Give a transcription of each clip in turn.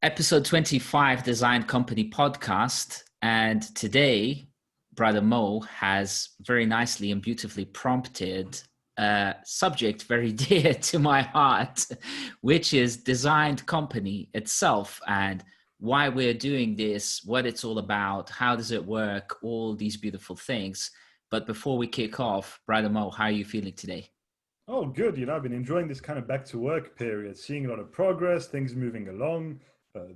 Episode 25 Design Company podcast. And today, Brother Mo has very nicely and beautifully prompted a subject very dear to my heart, which is Designed Company itself and why we're doing this, what it's all about, how does it work, all these beautiful things. But before we kick off, Brother Mo, how are you feeling today? Oh, good. I've been enjoying this kind of back to work period, seeing a lot of progress, things moving along,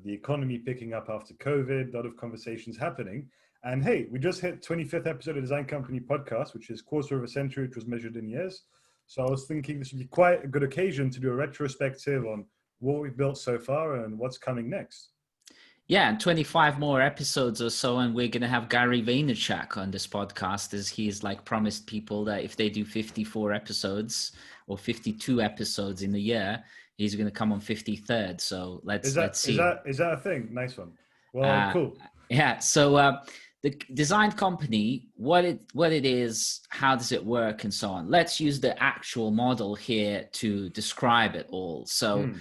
the economy picking up after COVID, a lot of conversations happening. And hey, we just hit 25th episode of Design Company podcast, which is quarter of a century, which was measured in years. So I was thinking this would be quite a good occasion to do a retrospective on what we've built so far and what's coming next. Yeah, and 25 more episodes or so, and we're going to have Gary Vaynerchuk on this podcast, as he's like promised people that if they do 54 episodes or 52 episodes in a year, he's going to come on 53rd. So Is let's that is see. that is that a thing? Nice one. Well, Uh, cool. yeah. So the design company, what it is, how does it work, and so on. Let's use the actual model here to describe it all. So Hmm.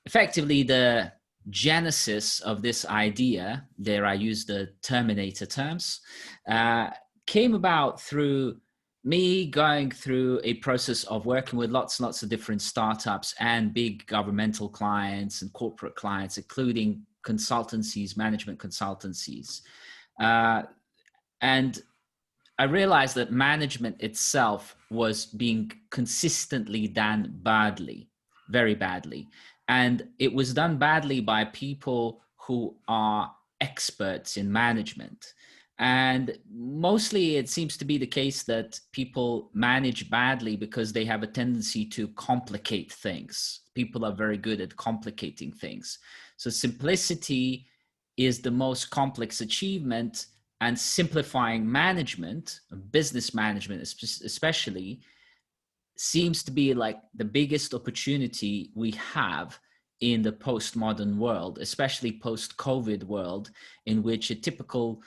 effectively, the genesis of this idea, there I use the Terminator terms, uh, came about through me going through a process of working with lots and lots of different startups and big governmental clients and corporate clients, including consultancies, management consultancies. Uh, and I realized that management itself was being consistently done badly, very badly. And it was done badly by people who are experts in management. And mostly it seems to be the case that people manage badly because they have a tendency to complicate things. People are very good at complicating things. So simplicity is the most complex achievement, and simplifying management, business management especially, seems to be like the biggest opportunity we have in the postmodern world, especially post-COVID world, in which a typical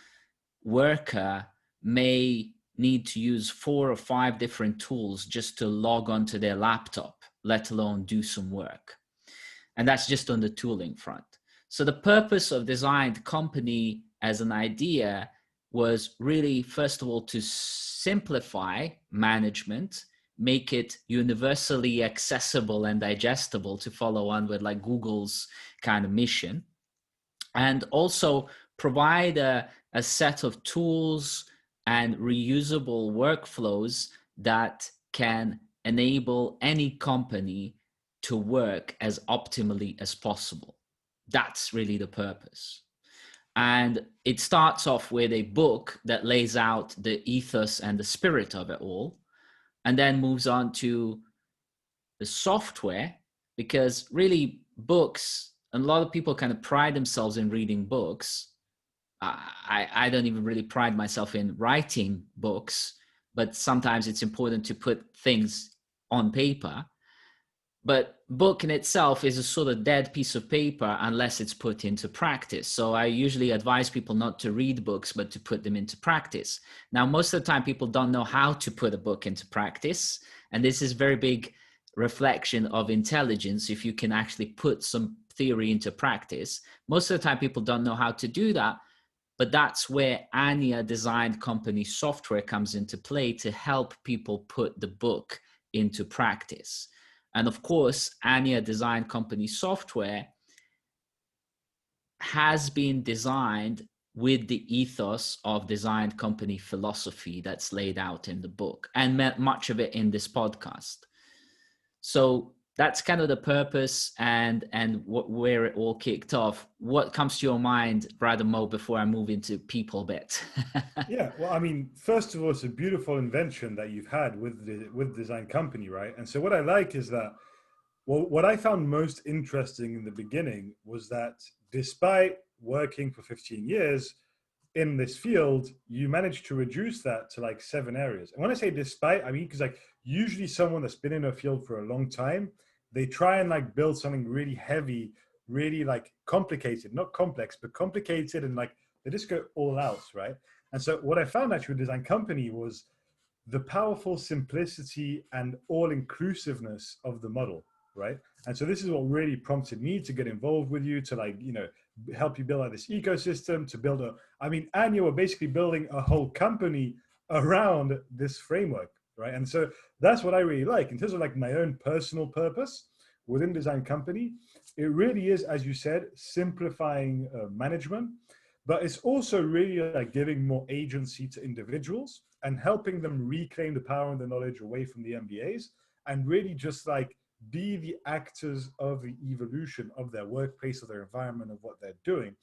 worker may need to use 4 or 5 different tools just to log onto their laptop, let alone do some work. And that's just on the tooling front. So the purpose of Designed Company as an idea was really, first of all, to simplify management, make it universally accessible and digestible, to follow on with like Google's kind of mission, and also provide a set of tools and reusable workflows that can enable any company to work as optimally as possible. That's really the purpose. And it starts off with a book that lays out the ethos and the spirit of it all, and then moves on to the software, because really books, and a lot of people kind of pride themselves in reading books. I don't even really pride myself in writing books, but sometimes it's important to put things on paper. But book in itself is a sort of dead piece of paper unless it's put into practice. So I usually advise people not to read books, but to put them into practice. Now, most of the time, people don't know how to put a book into practice. And this is very big reflection of intelligence if you can actually put some theory into practice. Most of the time, people don't know how to do that. But that's where Anya Designed Company software comes into play to help people put the book into practice. And of course, Anya Design Company software has been designed with the ethos of Design Company philosophy that's laid out in the book, and much of it in this podcast. So that's kind of the purpose and where it all kicked off. What comes to your mind, Brother Mo, before I move into people bit? Yeah, well, I mean, first of all, it's a beautiful invention that you've had with Design Company, right? And so what I like is that, well, what I found most interesting in the beginning was that despite working for 15 years in this field, you managed to reduce that to like 7 areas. And when I say despite, I mean, because like usually someone that's been in a field for a long time, they try and like build something really heavy, really like complicated, not complex, but complicated, and like they just go all out, right? And so what I found actually with Design Company was the powerful simplicity and all inclusiveness of the model. right? And so this is what really prompted me to get involved with you, to like, help you build out this ecosystem, to build and you were basically building a whole company around this framework, right? And so that's what I really like in terms of like my own personal purpose within Design Company. It really is, as you said, simplifying management, but it's also really like giving more agency to individuals and helping them reclaim the power and the knowledge away from the MBAs, and really just like be the actors of the evolution of their workplace, of their environment, of what they're doing.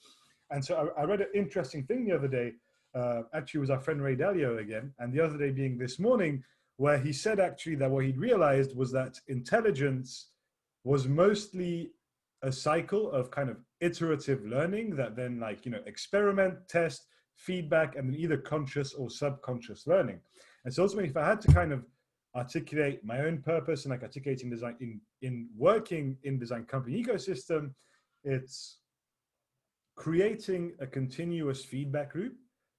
And so I read an interesting thing the other day. Actually, it was our friend Ray Dalio again, and the other day being this morning, where he said actually that what he'd realized was that intelligence was mostly a cycle of kind of iterative learning that then like, experiment, test, feedback, and then either conscious or subconscious learning. And so ultimately, if I had to kind of articulate my own purpose and like articulating design in working in Design Company ecosystem, it's creating a continuous feedback loop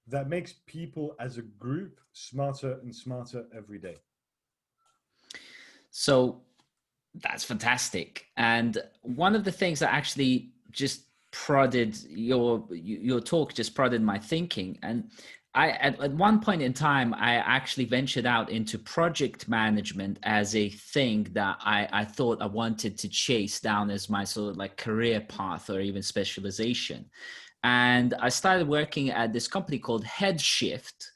that makes people as a group smarter and smarter every day. So that's fantastic. And one of the things that actually just prodded your talk, just prodded my thinking. And I, at one point in time, I actually ventured out into project management as a thing that I thought I wanted to chase down as my sort of like career path or even specialization. And I started working at this company called Headshift.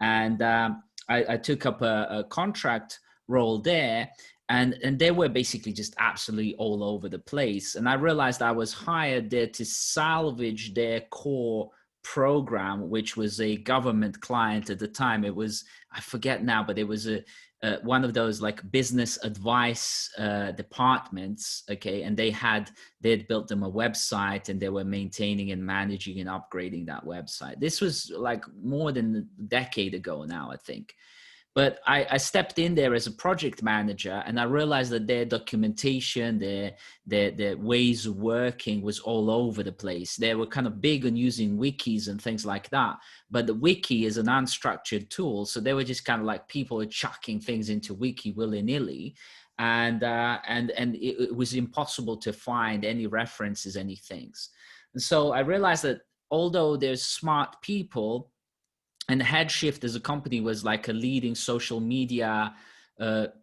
And I took up a contract role there. And they were basically just absolutely all over the place. And I realized I was hired there to salvage their core program, which was a government client at the time. It was, I forget now, but it was one of those like business advice departments. Okay. And they had built them a website, and they were maintaining and managing and upgrading that website. This was like more than a decade ago now, I think. But I stepped in there as a project manager, and I realized that their documentation, their ways of working was all over the place. They were kind of big on using wikis and things like that. But the wiki is an unstructured tool. So they were just kind of like people were chucking things into wiki willy-nilly. And it was impossible to find any references, any things. And so I realized that although there's smart people, and Headshift as a company was like a leading social media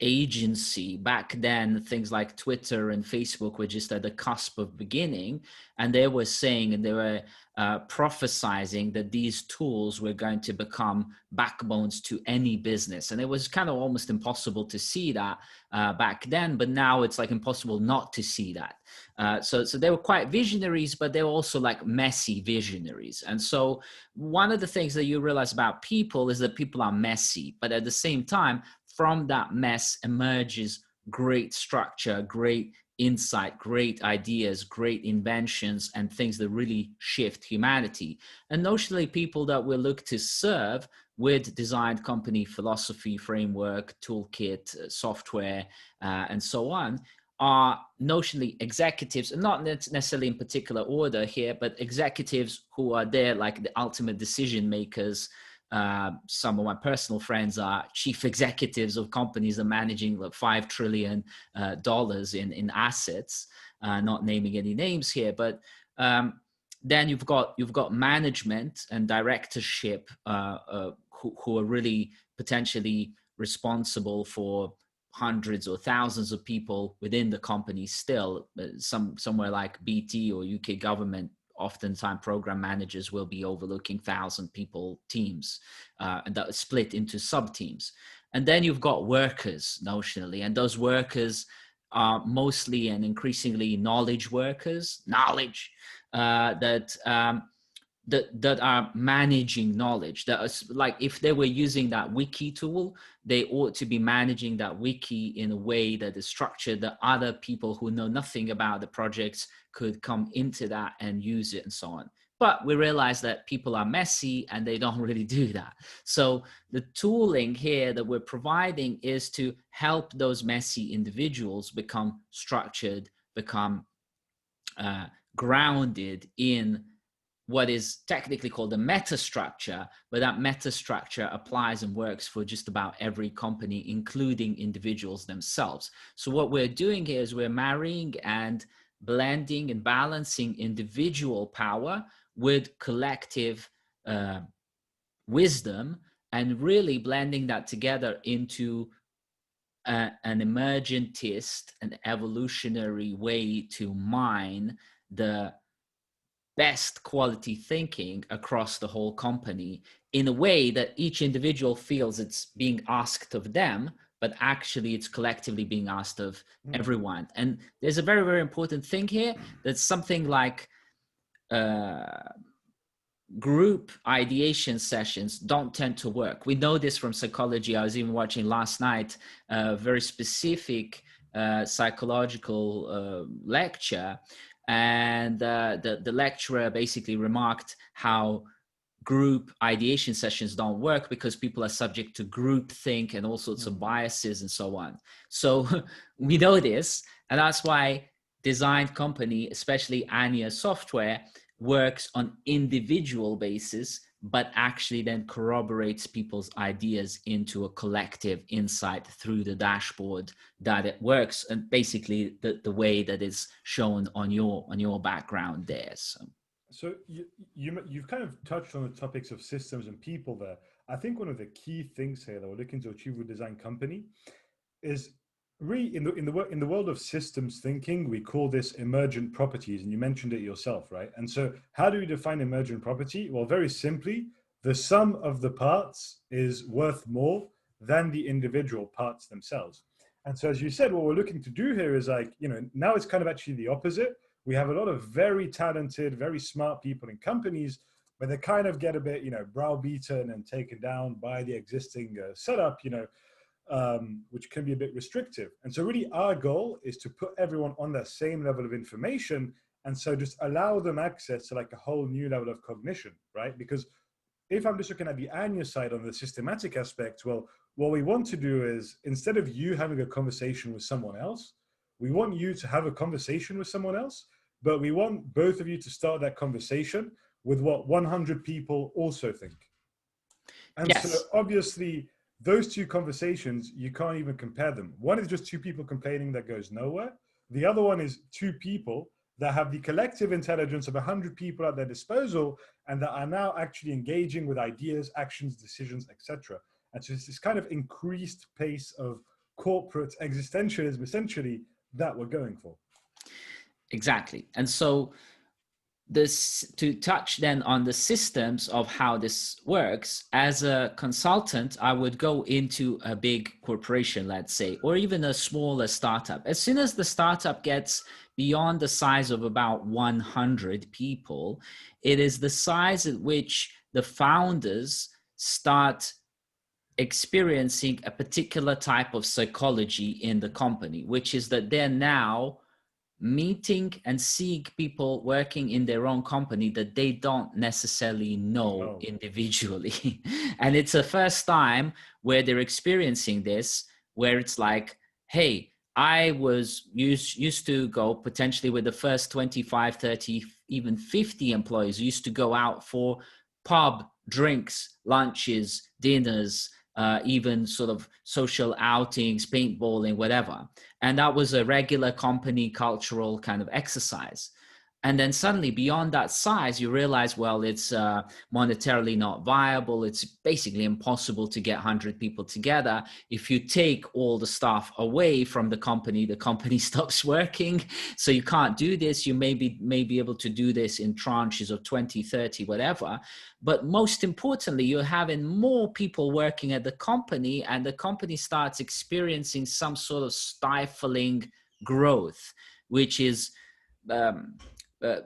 agency back then. Things like Twitter and Facebook were just at the cusp of beginning, and they were saying, and they were prophesizing that these tools were going to become backbones to any business. And it was kind of almost impossible to see that back then, but now it's like impossible not to see that. So they were quite visionaries, but they were also like messy visionaries. And so one of the things that you realize about people is that people are messy, but at the same time, from that mess emerges great structure, great insight, great ideas, great inventions, and things that really shift humanity. And notionally, people that we look to serve with Design Company philosophy, framework, toolkit, software, and so on, are notionally executives, and not necessarily in particular order here, but executives who are there like the ultimate decision makers. Some of my personal friends are chief executives of companies that are managing like $5 trillion in assets, not naming any names here, but then you've got management and directorship who are really potentially responsible for hundreds or thousands of people within the company still. Somewhere like BT or UK government, oftentimes program managers will be overlooking 1,000 people teams that are split into sub teams. And then you've got workers notionally, and those workers are mostly and increasingly knowledge workers, that are managing knowledge. That is like, if they were using that wiki tool, they ought to be managing that wiki in a way that is structured, that other people who know nothing about the projects could come into that and use it and so on. But we realize that people are messy and they don't really do that. So the tooling here that we're providing is to help those messy individuals become structured, become grounded in what is technically called a meta structure, but that meta structure applies and works for just about every company, including individuals themselves. So what we're doing here is we're marrying and blending and balancing individual power with collective wisdom, and really blending that together into an emergentist, an evolutionary way to mine the best quality thinking across the whole company in a way that each individual feels it's being asked of them, but actually it's collectively being asked of everyone. And there's a very, very important thing here. That's something like group ideation sessions don't tend to work. We know this from psychology. I was even watching last night a very specific psychological lecture, and the lecturer basically remarked how group ideation sessions don't work because people are subject to group think and all sorts of biases and so on. So we know this, and that's why design company, especially Anya Software, works on individual basis, but actually then corroborates people's ideas into a collective insight through the dashboard that it works, and basically the way that is shown on your background there. So you've kind of touched on the topics of systems and people there. I think one of the key things here that we're looking to achieve with design company is really in the world of systems thinking, we call this emergent properties, and you mentioned it yourself, right? And so how do we define emergent property? Well, very simply, the sum of the parts is worth more than the individual parts themselves. And so as you said, what we're looking to do here is like, now it's kind of actually the opposite. We have a lot of very talented, very smart people in companies, but they kind of get a bit, browbeaten and taken down by the existing setup, which can be a bit restrictive. And so really our goal is to put everyone on the same level of information. And so just allow them access to like a whole new level of cognition, right? Because if I'm just looking at the Anya side on the systematic aspect, well, what we want to do is instead of you having a conversation with someone else, we want you to have a conversation with someone else, but we want both of you to start that conversation with what 100 people also think. And so Yes. obviously those two conversations, you can't even compare them. One is just two people complaining that goes nowhere. The other one is two people that have the collective intelligence of 100 people at their disposal and that are now actually engaging with ideas, actions, decisions, etc. And so it's this kind of increased pace of corporate existentialism, essentially, that we're going for. Exactly. And so this, to touch then on the systems of how this works, as a consultant, I would go into a big corporation, let's say, or even a smaller startup. As soon as the startup gets beyond the size of about 100 people, it is the size at which the founders start experiencing a particular type of psychology in the company, which is that they're now meeting and seeing people working in their own company that they don't necessarily know individually. And it's the first time where they're experiencing this, where it's like, hey, I was used to go potentially with the first 25, 30, even 50 employees, used to go out for pub, drinks, lunches, dinners, even sort of social outings, paintballing, whatever. And that was a regular company cultural kind of exercise. And then suddenly beyond that size, you realize, well, it's monetarily not viable. It's basically impossible to get 100 people together. If you take all the staff away from the company stops working. So you can't do this. You may be able to do this in tranches of 20, 30, whatever. But most importantly, you're having more people working at the company, and the company starts experiencing some sort of stifling growth, which is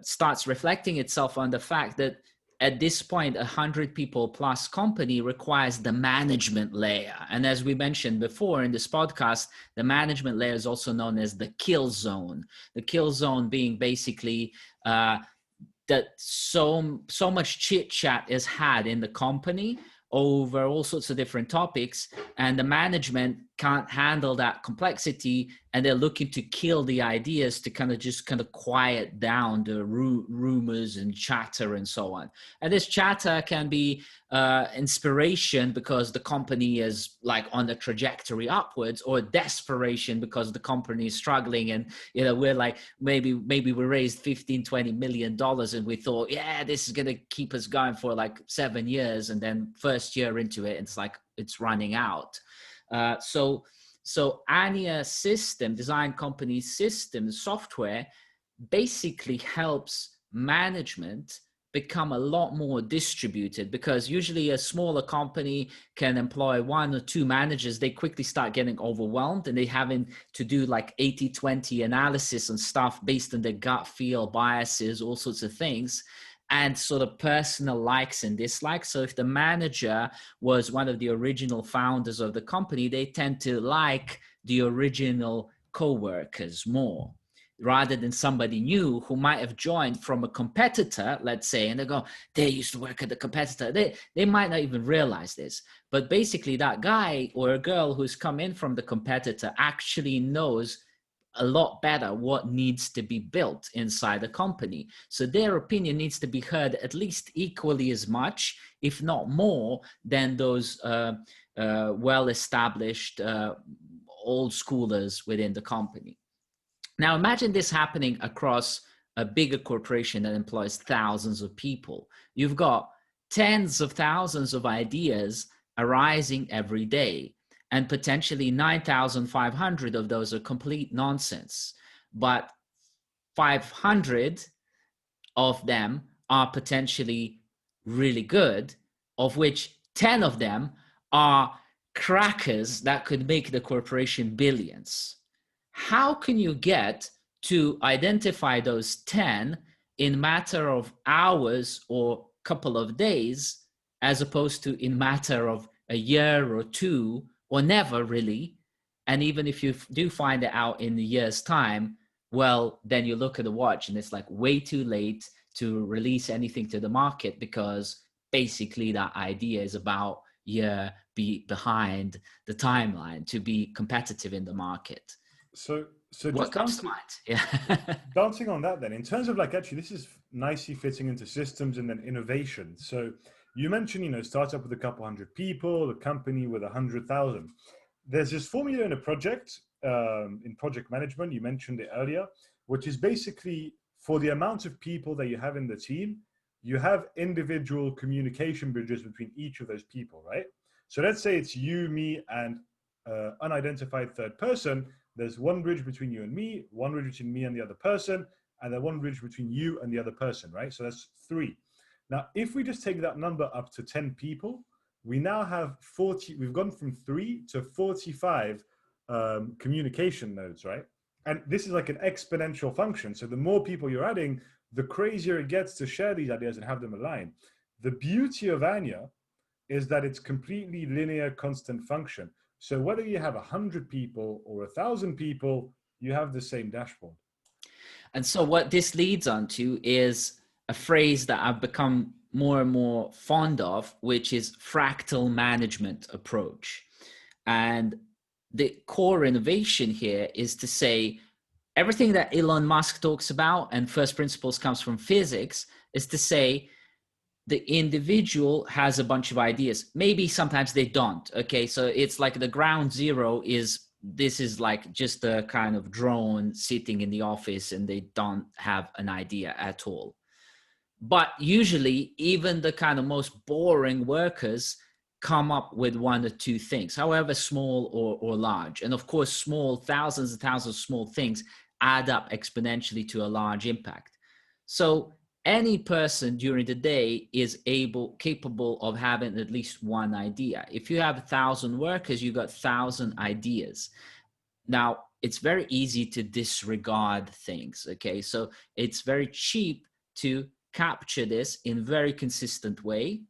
starts reflecting itself on the fact that at this point, 100 people plus company requires the management layer. And as we mentioned before in this podcast, the management layer is also known as the kill zone. The kill zone being basically that so much chit chat is had in the company over all sorts of different topics, and the management can't handle that complexity, and they're looking to kill the ideas to kind of quiet down the rumors and chatter and so on. And this chatter can be inspiration because the company is like on the trajectory upwards, or desperation because the company is struggling, and we're like, maybe we raised 15-20 million dollars and we thought, yeah, this is going to keep us going for like 7 years, and then first year into it, it's like it's running out. So Anya system, design company system software, basically helps management become a lot more distributed, because usually a smaller company can employ 1 or 2 managers. They quickly start getting overwhelmed, and they having to do like 80-20 analysis and stuff based on their gut feel, biases, all sorts of things, and sort of personal likes and dislikes. So if the manager was one of the original founders of the company, they tend to like the original co-workers more, rather than somebody new who might have joined from a competitor, let's say, and they go, they used to work at the competitor. They might not even realize this. But basically that guy or a girl who's come in from the competitor actually knows a lot better what needs to be built inside the company. So their opinion needs to be heard at least equally as much, if not more, than those well-established old schoolers within the company. Now, imagine this happening across a bigger corporation that employs thousands of people. You've got tens of thousands of ideas arising every day, and potentially 9,500 of those are complete nonsense. But 500 of them are potentially really good, of which 10 of them are crackers that could make the corporation billions. How can you get to identify those 10 in matter of hours or couple of days, as opposed to in matter of a year or 2, or never really? And even if you do find it out in a year's time, well, then you look at the watch and it's like way too late to release anything to the market, because basically that idea is about be behind the timeline to be competitive in the market. So What just comes to mind? Yeah. dancing on that then, in terms of like, actually, this is nicely fitting into systems and then innovation. So you mentioned, startup with a couple hundred people, a company with 100,000. There's this formula in a project, in project management, you mentioned it earlier, which is basically for the amount of people that you have in the team, you have individual communication bridges between each of those people, right? So let's say it's you, me, and unidentified third person. There's one bridge between you and me, one bridge between me and the other person, and then one bridge between you and the other person, right? So that's 3. Now, if we just take that number up to 10 people, we now have 40, we've gone from 3 to 45 communication nodes, right? And this is like an exponential function. So the more people you're adding, the crazier it gets to share these ideas and have them align. The beauty of Anya is that it's completely linear, constant function. So whether you have 100 people or 1,000 people, you have the same dashboard. And so what this leads on to is a phrase that I've become more and more fond of, which is fractal management approach. And the core innovation here is to say everything that Elon Musk talks about, and first principles comes from physics, is to say the individual has a bunch of ideas. Maybe sometimes they don't. Okay, so it's like the ground zero is, this is like just a kind of drone sitting in the office and they don't have an idea at all. But usually even the kind of most boring workers come up with 1 or 2 things, however small or large. And of course, small, thousands and thousands of small things add up exponentially to a large impact. So any person during the day is capable of having at least 1 idea. If you have 1,000 workers, you got 1,000 ideas. Now, it's very easy to disregard things, okay? So it's very cheap to capture this in a very consistent way,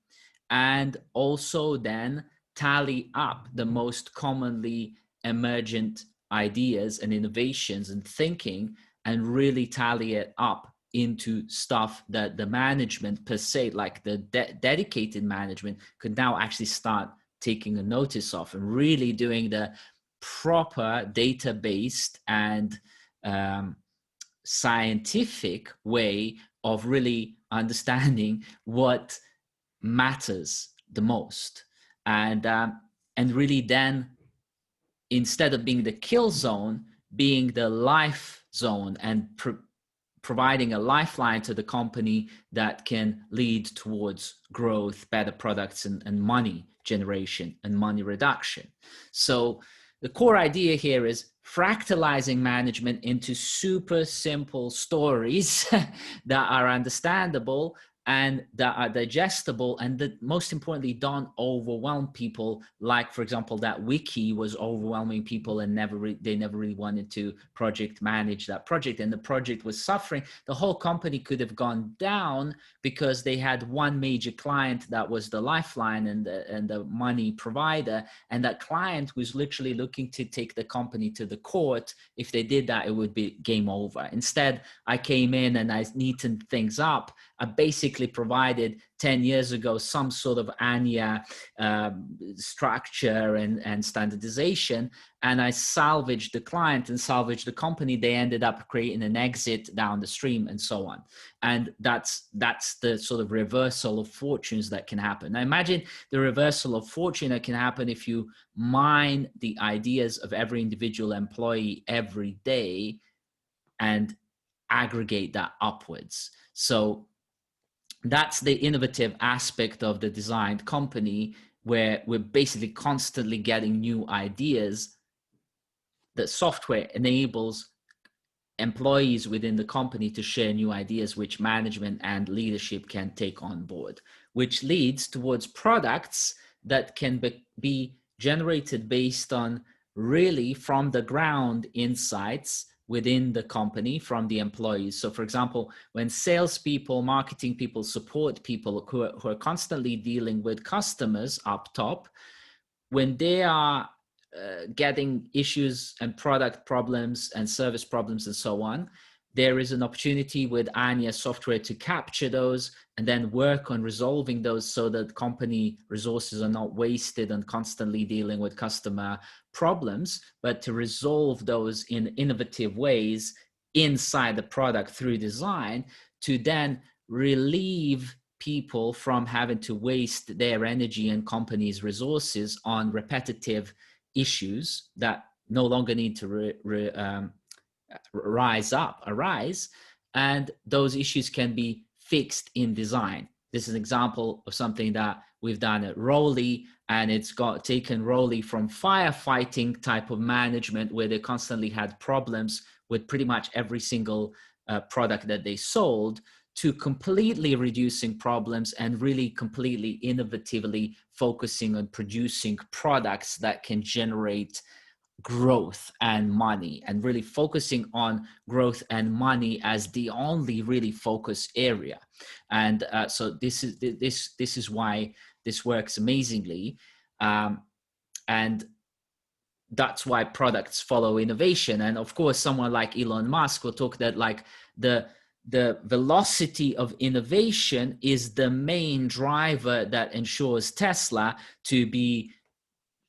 and also then tally up the most commonly emergent ideas and innovations and thinking, and really tally it up into stuff that the management per se, like the dedicated management, could now actually start taking a notice of and really doing the proper data-based and scientific way of really understanding what matters the most, and really then, instead of being the kill zone, being the life zone, and providing a lifeline to the company that can lead towards growth, better products, and money generation and money reduction. So the core idea here is fractalizing management into super simple stories that are understandable and that are digestible, and that most importantly don't overwhelm people. Like, for example, that wiki was overwhelming people and they never really wanted to project manage that project, and the project was suffering. The whole company could have gone down because they had one major client that was the lifeline and the money provider, and that client was literally looking to take the company to the court. If they did that, it would be game over. Instead, I came in and I neatened things up. I basically provided 10 years ago some sort of ANIA structure and standardization, and I salvaged the client and salvaged the company. They ended up creating an exit down the stream and so on. And that's the sort of reversal of fortunes that can happen. Now imagine the reversal of fortune that can happen if you mine the ideas of every individual employee every day and aggregate that upwards. So that's the innovative aspect of the designed company, where we're basically constantly getting new ideas. The software enables employees within the company to share new ideas, which management and leadership can take on board, which leads towards products that can be generated based on really from the ground insights within the company from the employees. So for example, when salespeople, marketing people, support people who are constantly dealing with customers up top, when they are getting issues and product problems and service problems and so on, there is an opportunity with ANIA software to capture those and then work on resolving those so that company resources are not wasted on constantly dealing with customer problems, but to resolve those in innovative ways inside the product through design, to then relieve people from having to waste their energy and companies' resources on repetitive issues that no longer need to arise, and those issues can be fixed in design. This is an example of something that we've done at Rolly, and it's taken Rolly from firefighting type of management, where they constantly had problems with pretty much every single product that they sold, to completely reducing problems and really completely innovatively focusing on producing products that can generate growth and money, and really focusing on growth and money as the only really focus area. And so this is why this works amazingly, and that's why products follow innovation. And of course, someone like Elon Musk will talk that like the velocity of innovation is the main driver that ensures Tesla to be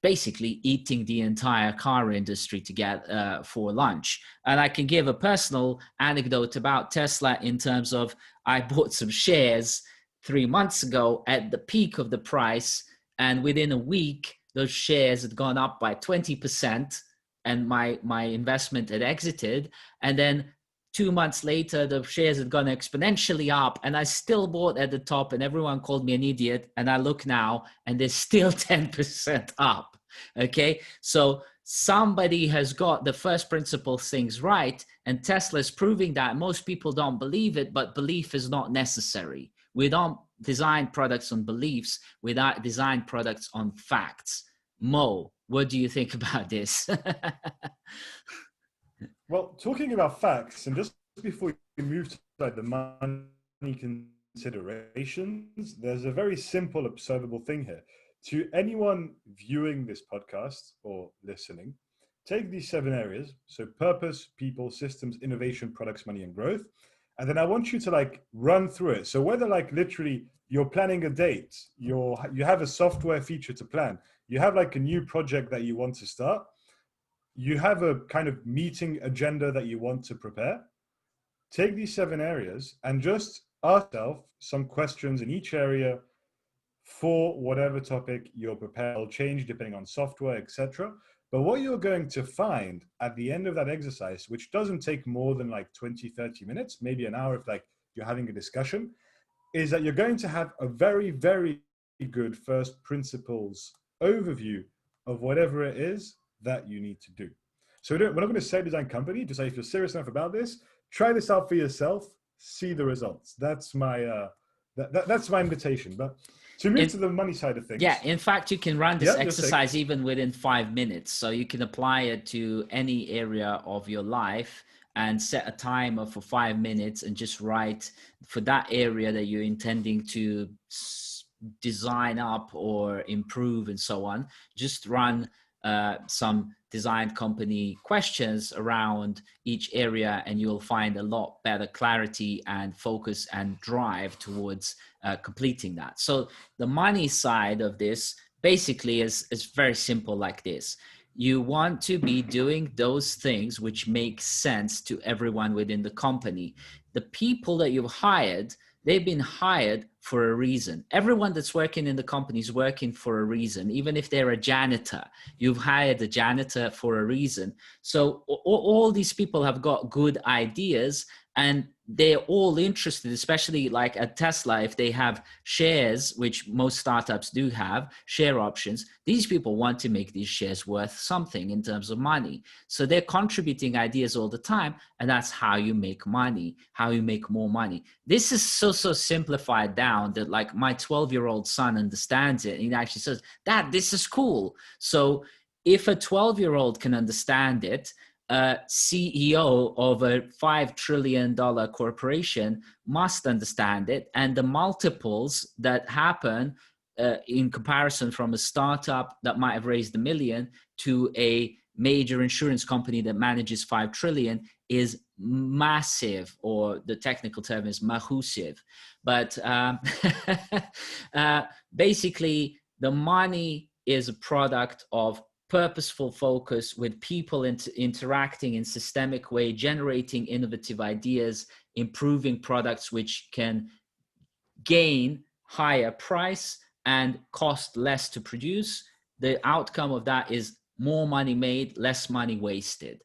basically eating the entire car industry to get for lunch. And I can give a personal anecdote about Tesla in terms of, I bought some shares 3 months ago at the peak of the price, and within a week those shares had gone up by 20% and my investment had exited. And then 2 months later, the shares had gone exponentially up, and I still bought at the top, and everyone called me an idiot. And I look now and they're still 10% up. Okay. So somebody has got the first principle things right, and Tesla's proving that. Most people don't believe it, but belief is not necessary. We don't design products on beliefs. We design products on facts. Mo, what do you think about this? Well, talking about facts, and just before we move to like the money considerations, there's a very simple observable thing here. To anyone viewing this podcast or listening, take these 7 areas. So purpose, people, systems, innovation, products, money, and growth. And then I want you to like run through it. So whether like literally you're planning a date, you have a software feature to plan, you have like a new project that you want to start, you have a kind of meeting agenda that you want to prepare. Take these 7 areas and just ask yourself some questions in each area for whatever topic you're prepared. It'll change depending on software, etc. But what you're going to find at the end of that exercise, which doesn't take more than like 20, 30 minutes, maybe an hour if like you're having a discussion, is that you're going to have a very, very good first principles overview of whatever it is that you need to do. So we're not going to say design company, just say if you're serious enough about this, try this out for yourself, see the results. That's my that's my invitation. But to move to the money side of things. Yeah, in fact, you can run this exercise even within 5 minutes. So you can apply it to any area of your life and set a timer for 5 minutes and just write for that area that you're intending to design up or improve and so on. Just run some design company questions around each area, and you'll find a lot better clarity and focus and drive towards completing that. So the money side of this basically is very simple like this. You want to be doing those things which make sense to everyone within the company. The people that you've hired, they've been hired for a reason. Everyone that's working in the company is working for a reason. Even if they're a janitor, you've hired a janitor for a reason. So all these people have got good ideas, and they're all interested, especially like at Tesla, if they have shares, which most startups do have, share options, these people want to make these shares worth something in terms of money. So they're contributing ideas all the time, and that's how you make money, how you make more money. This is so simplified down that like my 12-year-old son understands it. And he actually says, Dad, this is cool. So if a 12-year-old can understand it, a CEO of a $5 trillion corporation must understand it. And the multiples that happen in comparison from a startup that might have raised $1 million to a major insurance company that manages 5 trillion is massive, or the technical term is mahusive. But basically, the money is a product of purposeful focus with people interacting in systemic way, generating innovative ideas, improving products which can gain higher price and cost less to produce. The outcome of that is more money made, less money wasted.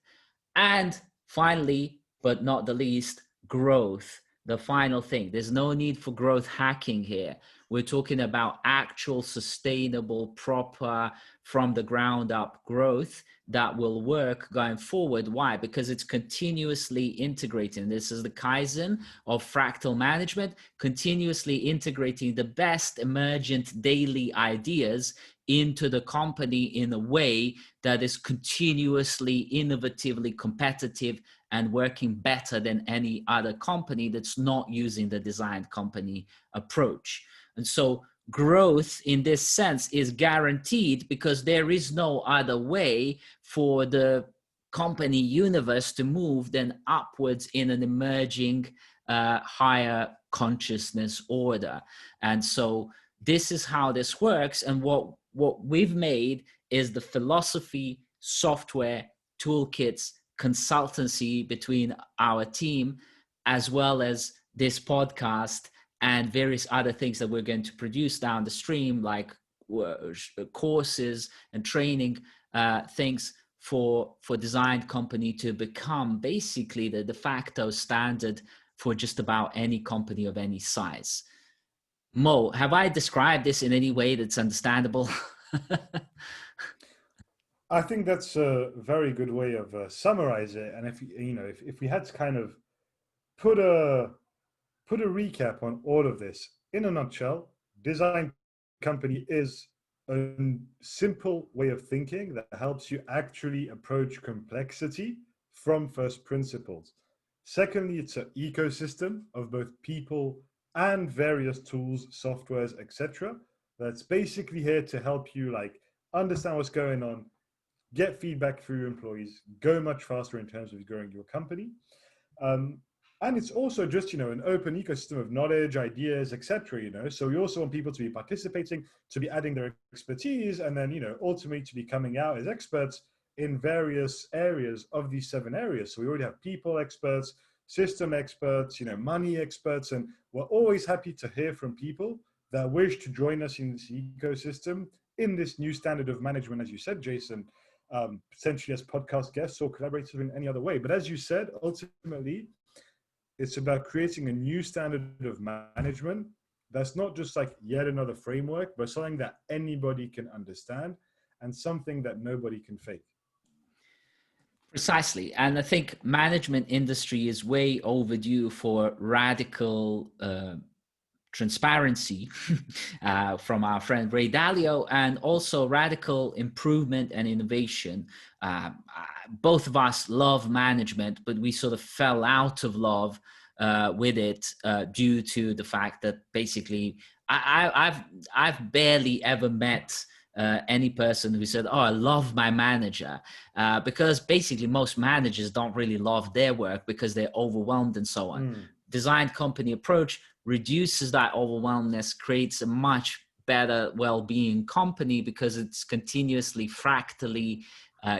And finally, but not the least, growth. The final thing. There's no need for growth hacking here. We're talking about actual sustainable, proper, from the ground up growth that will work going forward. Why? Because it's continuously integrating. This is the Kaizen of Fractal Management, continuously integrating the best emergent daily ideas into the company in a way that is continuously innovatively competitive and working better than any other company that's not using the design company approach. And so growth in this sense is guaranteed because there is no other way for the company universe to move than upwards in an emerging higher consciousness order. And so this is how this works. And what we've made is the philosophy, software, toolkits, consultancy between our team, as well as this podcast and various other things that we're going to produce down the stream, like courses and training things for design company to become basically the de facto standard for just about any company of any size. Mo, have I described this in any way that's understandable? I think that's a very good way of summarize it. And if we had to kind of put a recap on all of this in a nutshell, design company is a simple way of thinking that helps you actually approach complexity from first principles. Secondly, it's an ecosystem of both people and various tools, softwares, etc. That's basically here to help you like understand what's going on, get feedback through your employees, go much faster in terms of growing your company. And it's also just, an open ecosystem of knowledge, ideas, etc. So we also want people to be participating, to be adding their expertise, and then, ultimately to be coming out as experts in various areas of these 7 areas. So we already have people experts, system experts, money experts, and we're always happy to hear from people that wish to join us in this ecosystem, in this new standard of management, as you said, Jason, potentially as podcast guests or collaborators in any other way. But as you said, ultimately, it's about creating a new standard of management that's not just like yet another framework, but something that anybody can understand and something that nobody can fake. Precisely. And I think management industry is way overdue for radical transparency from our friend Ray Dalio, and also radical improvement and innovation. Both of us love management, but we sort of fell out of love with it due to the fact that basically I've barely ever met any person who said, "Oh, I love my manager," because basically most managers don't really love their work because they're overwhelmed and so on. Design company approach reduces that overwhelmness, creates a much better well-being company because it's continuously fractally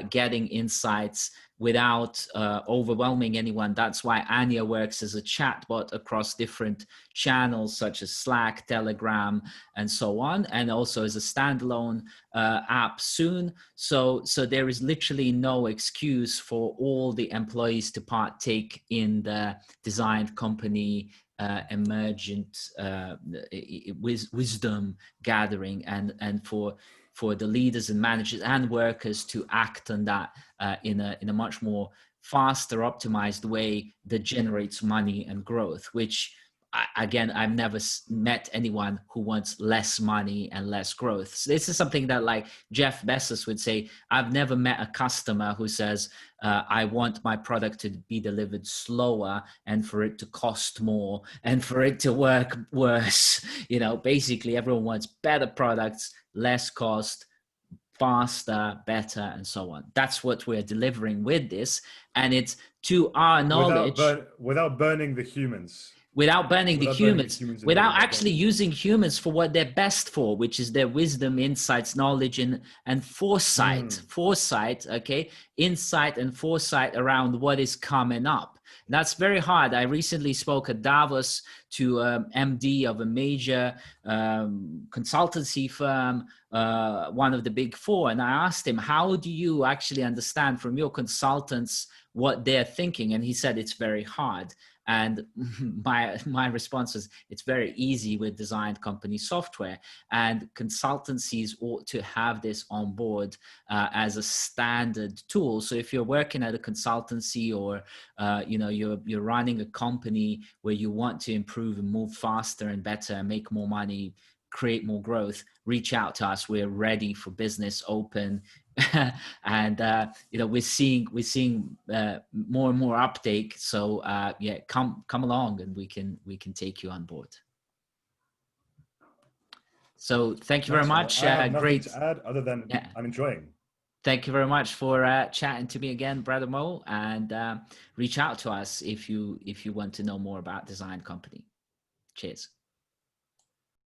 getting insights without overwhelming anyone. That's why Anya works as a chatbot across different channels such as Slack, Telegram, and so on, and also as a standalone app soon. So there is literally no excuse for all the employees to partake in the design company emergent wisdom gathering, and for the leaders and managers and workers to act on that in a much more faster, optimized way that generates money and growth, which again, I've never met anyone who wants less money and less growth. So this is something that like Jeff Bezos would say, I've never met a customer who says, I want my product to be delivered slower and for it to cost more and for it to work worse. Basically everyone wants better products, less cost, faster, better, and so on. That's what we're delivering with this. And it's to our knowledge. Without burning the humans. Without burning the humans, without actually point. using humans for what they're best for, which is their wisdom, insights, knowledge, and foresight, okay? Insight and foresight around what is coming up. That's very hard. I recently spoke at Davos to MD of a major consultancy firm, one of the big four, and I asked him, how do you actually understand from your consultants what they're thinking? And he said, it's very hard. And my response was, it's very easy with design company software, and consultancies ought to have this on board as a standard tool. So if you're working at a consultancy or you're running a company where you want to improve and move faster and better and make more money, create more growth, reach out to us. We're ready for business, open. And we're seeing more and more uptake. So come along, and we can take you on board. So thank you very much. I have nothing to add other than I'm enjoying. Thank you very much for chatting to me again, Brother Mo, and reach out to us if you want to know more about Design Company. Cheers.